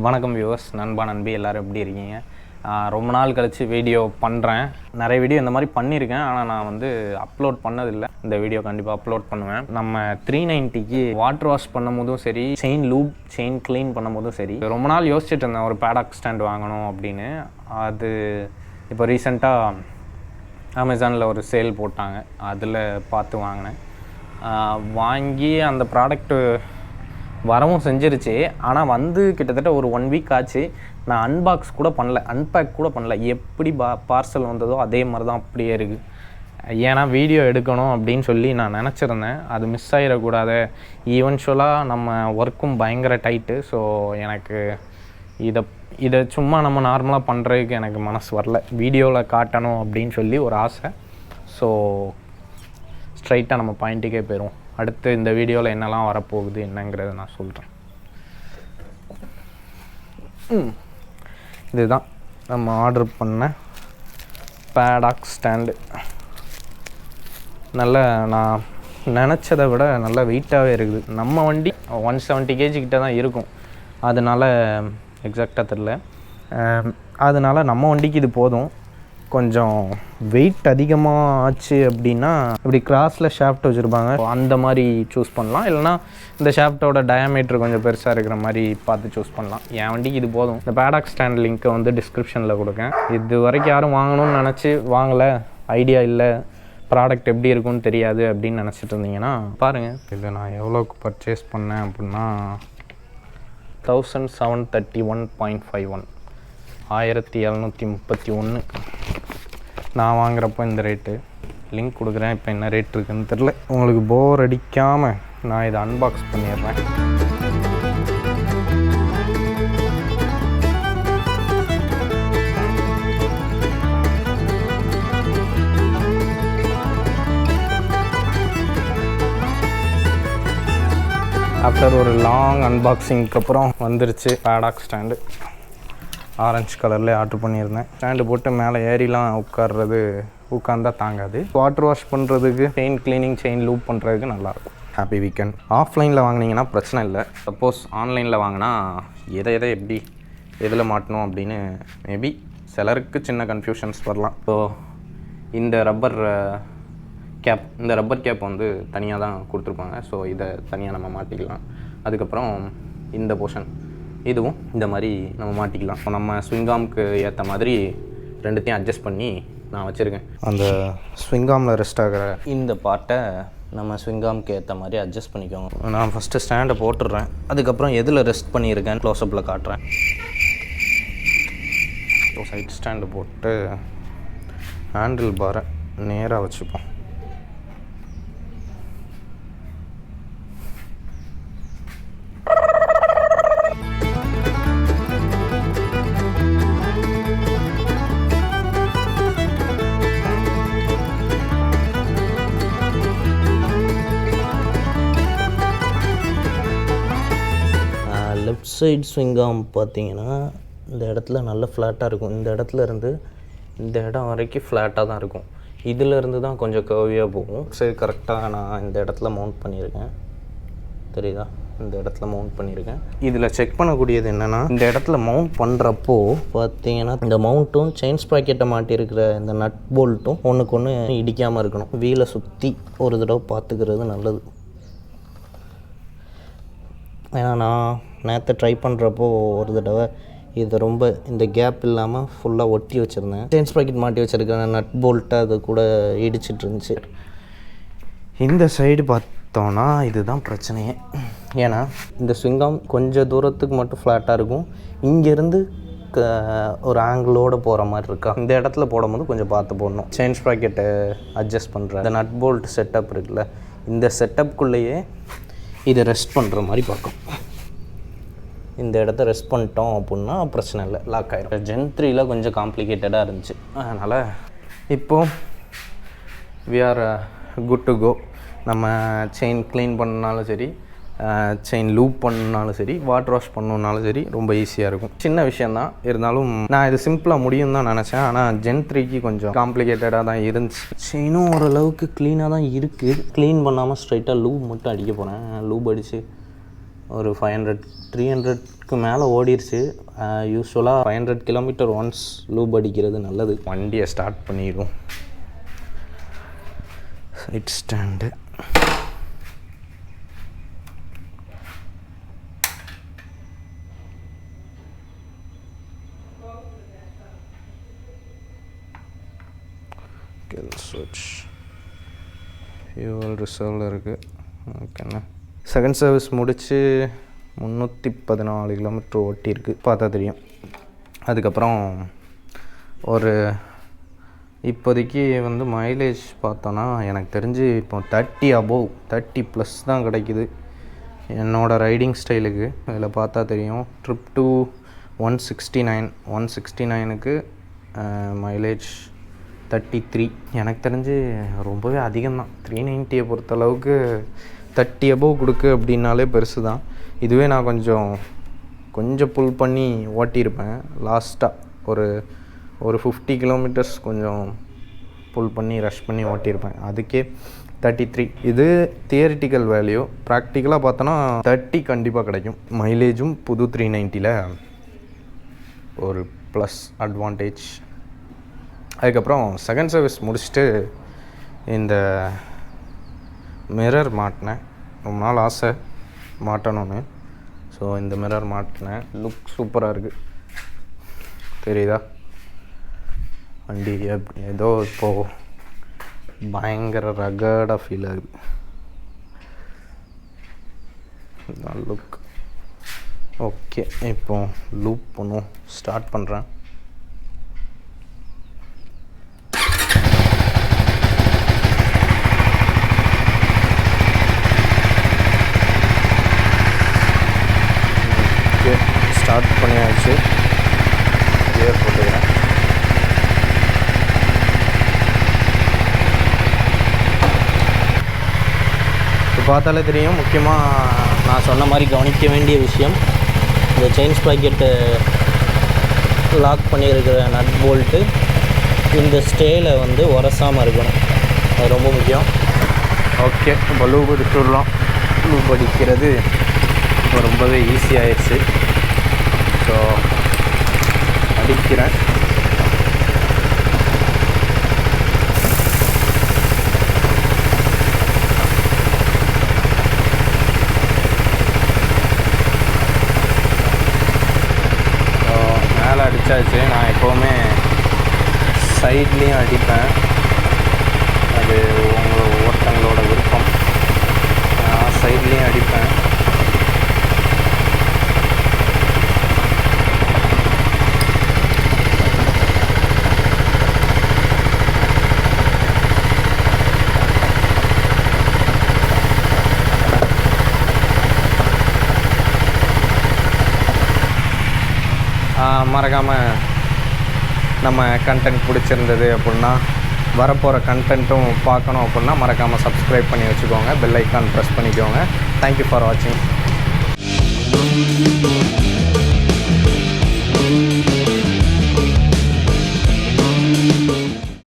வணக்கம் வியூவர்ஸ், நண்பா நண்பி எல்லோரும் எப்படி இருக்கீங்க? ரொம்ப நாள் கழித்து வீடியோ பண்ணுறேன். நிறைய வீடியோ இந்த மாதிரி பண்ணியிருக்கேன், ஆனால் நான் வந்து அப்லோட் பண்ணதில்லை. இந்த வீடியோ கண்டிப்பாக அப்லோட் பண்ணுவேன். நம்ம 390க்கு வாட்டர் வாஷ் பண்ணும் போதும் சரி, செயின் க்ளீன் பண்ணும் போதும் சரி, ரொம்ப நாள் யோசிச்சுட்டு இருந்தேன் ஒரு பேடாக் ஸ்டாண்ட் வாங்கணும் அப்படின்னு. அது இப்போ ரீசெண்டாக அமேசானில் ஒரு சேல் போட்டாங்க, அதில் பார்த்து வாங்கினேன். வாங்கி அந்த ப்ராடக்ட்டு வரவும் செஞ்சிருச்சு. ஆனால் வந்து கிட்டத்தட்ட ஒரு 1 வீக் ஆச்சு. நான் அன்பேக் கூட பண்ணல. எப்படி பார்சல் வந்ததோ அதே மாதிரி தான் அப்படியே இருக்குது. ஏன்னா வீடியோ எடுக்கணும் அப்படின்னு சொல்லி நான் நினச்சிருந்தேன். அது மிஸ் ஆகிடக்கூடாது. ஈவென்ச்சுவலாக நம்ம ஒர்க்கும் பயங்கர டைட்டு. ஸோ எனக்கு இதை சும்மா நம்ம நார்மலாக பண்ணுறதுக்கு எனக்கு மனசு வரல. வீடியோவில் காட்டணும் அப்படின்னு சொல்லி ஒரு ஆசை. ஸோ ஸ்ட்ரைட்டாக நம்ம பாயிண்ட்டுக்கே போயிடுவோம். அடுத்து இந்த வீடியோவில் என்னெல்லாம் வரப்போகுது என்னங்கிறத நான் சொல்கிறேன். இதுதான் நம்ம ஆர்டர் பண்ண பேடாக் ஸ்டாண்டு. நல்ல நான் நினச்சதை விட நல்ல வெயிட்டாகவே இருக்குது. நம்ம வண்டி 170 kg கிட்ட தான் இருக்கும். அதனால் எக்ஸாக்டாக தெரில. அதனால் நம்ம வண்டிக்கு இது போதும். கொஞ்சம் வெயிட் அதிகமாக ஆச்சு அப்படின்னா இப்படி கிராஸில் ஷாஃப்ட் வச்சுருப்பாங்க, அந்த மாதிரி சூஸ் பண்ணலாம். இல்லைனா இந்த ஷாஃப்ட்டோட டயாமீட்டர் கொஞ்சம் பெருசாக இருக்கிற மாதிரி பார்த்து சூஸ் பண்ணலாம். என் வண்டிக்கு இது போதும். இந்த பேடாக் ஸ்டாண்ட் லிங்க்கை வந்து டிஸ்கிரிப்ஷனில் கொடுக்கேன். இது வரைக்கும் யாரும் வாங்கணும்னு நினச்சி வாங்கலை, ஐடியா இல்லை, ப்ராடக்ட் எப்படி இருக்குன்னு தெரியாது அப்படின்னு நினச்சிட்டு இருந்தீங்கன்னா பாருங்கள். இது நான் எவ்வளோக்கு பர்ச்சேஸ் பண்ணேன் அப்படின்னா 1731.51, 1731. நான் வாங்குறப்போ இந்த ரேட்டு. லிங்க் கொடுக்குறேன். இப்போ என்ன ரேட் இருக்குதுன்னு தெரில. உங்களுக்கு போர் அடிக்காமல் நான் இதை அன்பாக்ஸ் பண்ணிடுறேன். ஆஃப்டர் ஒரு லாங் அன்பாக்சிங்க்கு அப்புறம் வந்துருச்சு பேடாக் ஸ்டாண்டு. ஆரஞ்சு கலர்லேயே ஆர்டர் பண்ணியிருந்தேன். ஸ்டாண்டு போட்டு மேலே ஏறிலாம் உட்காந்தா தாங்காது. வாட்டர் வாஷ் பண்ணுறதுக்கு, செயின் க்ளீனிங், செயின் லூப் பண்ணுறதுக்கு நல்லாயிருக்கும். Happy weekend. ஆஃப்லைனில் வாங்கினீங்கன்னா பிரச்சனை இல்லை. சப்போஸ் ஆன்லைனில் வாங்கினா எதை எப்படி எதில் மாட்டணும் அப்படின்னு மேபி சிலருக்கு சின்ன கன்ஃபியூஷன்ஸ் வரலாம். ஸோ இந்த ரப்பர் கேப் வந்து தனியாக தான் கொடுத்துருப்பாங்க. ஸோ இதை தனியாக நம்ம மாட்டிக்கலாம். அதுக்கப்புறம் இந்த போர்ஷன் இதுவும் இந்த மாதிரி நம்ம மாட்டிக்கலாம். ஸோ நம்ம ஸ்விங்காமுக்கு ஏற்ற மாதிரி ரெண்டுத்தையும் அட்ஜஸ்ட் பண்ணி நான் வச்சுருக்கேன். அந்த ஸ்விங்காமில் ரெஸ்ட் ஆகிற இந்த பார்ட்டை நம்ம ஸ்விங்காமுக்கு ஏற்ற மாதிரி அட்ஜஸ்ட் பண்ணிக்கோங்க. நான் ஃபஸ்ட்டு ஸ்டாண்டை போட்டுடுறேன். அதுக்கப்புறம் எதில் ரெஸ்ட் பண்ணியிருக்கேன் க்ளோஸ்அப்பில் காட்டுறேன். ஸோ சைட் ஸ்டாண்டு போட்டு ஹேண்டில் பாரை நேராக வச்சுப்போம். லெஃப்ட் சைடு ஸ்விங்காம் பார்த்தீங்கன்னா இந்த இடத்துல நல்ல ஃப்ளாட்டாக இருக்கும். இந்த இடத்துல இருந்து இந்த இடம் வரைக்கும் ஃப்ளாட்டாக தான் இருக்கும். இதிலேருந்து தான் கொஞ்சம் கர்வியாக போகும். சரி, கரெக்டாக நான் இந்த இடத்துல மவுண்ட் பண்ணியிருக்கேன். தெரியுதா? இந்த இடத்துல மவுண்ட் பண்ணியிருக்கேன். இதில் செக் பண்ணக்கூடியது என்னென்னா, இந்த இடத்துல மவுண்ட் பண்ணுறப்போ பார்த்தீங்கன்னா இந்த மவுண்ட்டும் செயின் ஸ்ப்ராக்கெட்டை மாட்டியிருக்கிற இந்த நட் போல்ட்டும் ஒன்றுக்கு ஒன்று இடிக்காமல் இருக்கணும். வீலை சுற்றி ஒரு தடவை பார்த்துக்கிறது நல்லது. ஏன்னா நான் நேற்று ட்ரை பண்ணுறப்போ ஒரு தடவை இது ரொம்ப இந்த கேப் இல்லாமல் ஃபுல்லாக ஒட்டி வச்சுருந்தேன். செயின் ஸ்ப்ராக்கெட் மாட்டி வச்சுருக்கேன், நட் போல்ட்டை அது கூட இடிச்சிட்டு இருந்துச்சு. இந்த சைடு பார்த்தோன்னா இதுதான் பிரச்சனையே. ஏன்னா இந்த ஸ்விங்காம் கொஞ்சம் தூரத்துக்கு மட்டும் ஃப்ளாட்டாக இருக்கும். இங்கேருந்து ஒரு ஆங்கிளோடு போகிற மாதிரி இருக்கா. இந்த இடத்துல போடும்போது கொஞ்சம் பார்த்து போடணும். செயின் ஸ்ப்ராக்கெட்டை அட்ஜஸ்ட் பண்ணுற இந்த நட் போல்ட் செட்டப் இருக்குல்ல, இந்த செட்டப்புக்குள்ளேயே இதை ரெஸ்ட் பண்ணுற மாதிரி பார்க்கும். இந்த இடத்த ரெஸ்ட் பண்ணிட்டோம் அப்படின்னா பிரச்சனை இல்லை, லாக் ஆகிடும். Gen 3ல கொஞ்சம் காம்ப்ளிகேட்டடாக இருந்துச்சு. அதனால் இப்போது we are good to go. நம்ம செயின் க்ளீன் பண்ணனாலும் சரி, செயின் லூப் பண்ணாலும் சரி, வாட்டர் வாஷ் பண்ணணுன்னாலும் சரி, ரொம்ப ஈஸியாக இருக்கும். சின்ன விஷயந்தான், இருந்தாலும் நான் இது சிம்பிளாக முடியும் தான் நினச்சேன். ஆனால் Gen 3க்கு கொஞ்சம் காம்ப்ளிகேட்டடாக தான் இருந்துச்சு. செயினும் ஓரளவுக்கு க்ளீனாக தான் இருக்குது. க்ளீன் பண்ணாமல் ஸ்ட்ரைட்டாக லூப் மட்டும் அடிக்க போகிறேன். லூப் அடித்து ஒரு 300க்கு மேலே ஓடிடுச்சு. யூஸ்வலாக 500 கிலோமீட்டர் ஒன்ஸ் லூப் அடிக்கிறது நல்லது. வண்டியை ஸ்டார்ட் பண்ணிடுவோம். சைட் ஸ்டாண்டு, கில் சுவிட்ச், ஃபியூவல் ரிசர்வில் இருக்குது. ஓகேண்ணா. செகண்ட் சர்வீஸ் முடித்து 314 கிலோமீட்டர் ஓட்டியிருக்கு, பார்த்தா தெரியும். அதுக்கப்புறம் ஒரு இப்போதைக்கு வந்து மைலேஜ் பார்த்தோன்னா எனக்கு தெரிஞ்சு இப்போ 30 அபோவ் 30+ தான் கிடைக்குது என்னோடய ரைடிங் ஸ்டைலுக்கு. இதில் பார்த்தா தெரியும். ட்ரிப் டு 169க்கு மைலேஜ் 33. எனக்கு தெரிஞ்சு ரொம்பவே அதிகம்தான். 390 பொறுத்தளவுக்கு 30 அபோவ் கொடுக்கு அப்படின்னாலே பெருசு தான். இதுவே நான் கொஞ்சம் புல் பண்ணி ஓட்டியிருப்பேன். லாஸ்ட்டாக ஒரு 50 கிலோமீட்டர்ஸ் கொஞ்சம் புல் பண்ணி ரஷ் பண்ணி ஓட்டியிருப்பேன். அதுக்கே 33. இது தியரிட்டிக்கல் வேல்யூ. ப்ராக்டிக்கலாக பார்த்தோன்னா 30 கண்டிப்பாக கிடைக்கும். மைலேஜும் புது 390ல் ஒரு ப்ளஸ் அட்வான்டேஜ். அதுக்கப்புறம் செகண்ட் சர்வீஸ் முடிச்சுட்டு இந்த மிரர் மாட்டினேன். ரொம்ப நாள் ஆசை மாட்டணும்னு. ஸோ இந்த மிரர் மாட்டினேன். லுக் சூப்பராக இருக்குது, தெரியுதா? வண்டி ஏதோ இப்போது பயங்கர ரகடாக ஃபீல் ஆகுது. Look okay. இப்போ லூப் பண்ணுவோம். ஸ்டார்ட் பண்ணுறேன். ஸ்டார்ட் பண்ணியாச்சு. கியர் போட்டுக்கிறேன். இப்போ பார்த்தாலே தெரியும். முக்கியமாக நான் சொன்ன மாதிரி கவனிக்க வேண்டிய விஷயம், இந்த செயின் ஸ்ப்ராக்கெட்டு லாக் பண்ணியிருக்கிற நட் போல்ட்டு இந்த ஸ்டேயில் வந்து உரசாமல் இருக்கணும். அது ரொம்ப முக்கியம். ஓகே, இப்போ லூப் அடிச்சுடலாம். லூப் அடிக்கிறது இப்போ ரொம்பவே ஈஸியாகிடுச்சு. ஸோ அடிக்கிறேன். மேலே அடித்தாச்சு. நான் எப்போவுமே சைட்லேயும் அடிப்பேன். அது ஒருத்தங்களோட விருப்பம். நான் சைட்லேயும் அடிப்பேன். மறக்காமல் நம்ம கண்டென்ட் பிடிச்சிருந்தது அப்படின்னா, வரப்போகிற கண்டென்ட்டும் பார்க்கணும் அப்படின்னா மறக்காமல் சப்ஸ்கிரைப் பண்ணி வச்சுக்கோங்க. பெல் ஐக்கான் ப்ரெஸ் பண்ணிக்கோங்க. தேங்க்யூ ஃபார் வாட்சிங்.